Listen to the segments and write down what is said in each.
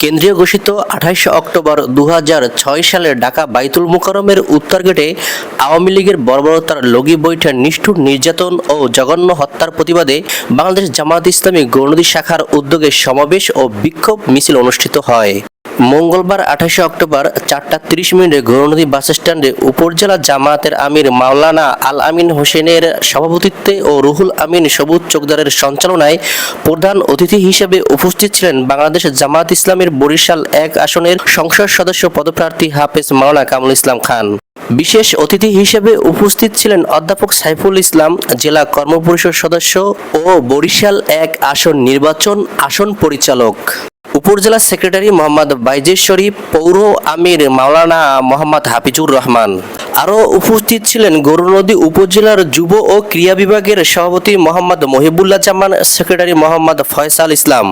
কেন্দ্রীয় ঘোষিত ২৮ অক্টোবর ২০০৬ সালে ঢাকা বাইতুল মোকাররমের উত্তর গেটে আওয়ামী লীগের বর্বরতার লগি বৈঠা নিষ্ঠুর নির্যাতন ও জঘন্য হত্যার প্রতিবাদে বাংলাদেশ জামায়াত ইসলামী গৌরনদী শাখার উদ্যোগে সমাবেশ ও বিক্ষোভ মিছিল অনুষ্ঠিত হয়। মঙ্গলবার ২৮ অক্টোবর ৪:৩০ গৌরনদী বাসস্ট্যান্ডে উপজেলা জামায়াতের আমির মাওলানা আল আমিন হোসেনের সভাপতিত্বে ও রুহুল আমিন সবুজ চোকদারের সঞ্চালনায় প্রধান অতিথি হিসেবে উপস্থিত ছিলেন বাংলাদেশ জামায়াত ইসলামীর বরিশাল ১ আসনের সংসদ সদস্য পদপ্রার্থী হাফেজ মাওলানা কামরুল ইসলাম খান। বিশেষ অতিথি হিসেবে উপস্থিত ছিলেন অধ্যাপক সাইফুল ইসলাম, জেলা কর্মপরিষদ সদস্য ও বরিশাল ১ আসন নির্বাচন আসন পরিচালক, উপজেলা সেক্রেটারি মোহাম্মদ বাইজির শরীফ, পৌর আমির মাওলানা মোহাম্মদ হাফিজুর রহমান। আরও উপস্থিত ছিলেন গৌরনদী উপজেলার যুব ও ক্রীড়া বিভাগের সভাপতি মোহাম্মদ মহিবুল্লাহ জামান, সেক্রেটারি মোহাম্মদ ফয়সাল ইসলাম,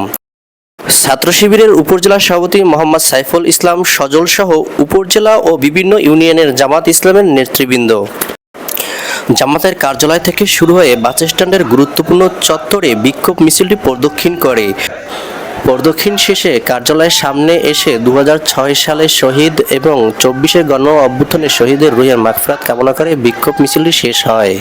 ছাত্র শিবিরের উপজেলা সভাপতি মোহাম্মদ সাইফুল ইসলাম সজল সহ উপজেলা ও বিভিন্ন ইউনিয়নের জামাত ইসলামের নেতৃবৃন্দ। জামাতের কার্যালয় থেকে শুরু হয়ে বাসস্ট্যান্ডের গুরুত্বপূর্ণ চত্বরে বিক্ষোভ মিছিলটি প্রদক্ষিণ করে। প্রদক্ষিণ শেষে কার্যালয়ের সামনে এসে ২০০৬ সালে শহীদ এবং ২৪ গণ অভ্যুত্থানের শহীদের রুহের মাগফিরাত কামনা করে বিক্ষোভ মিছিলটি শেষ হয়।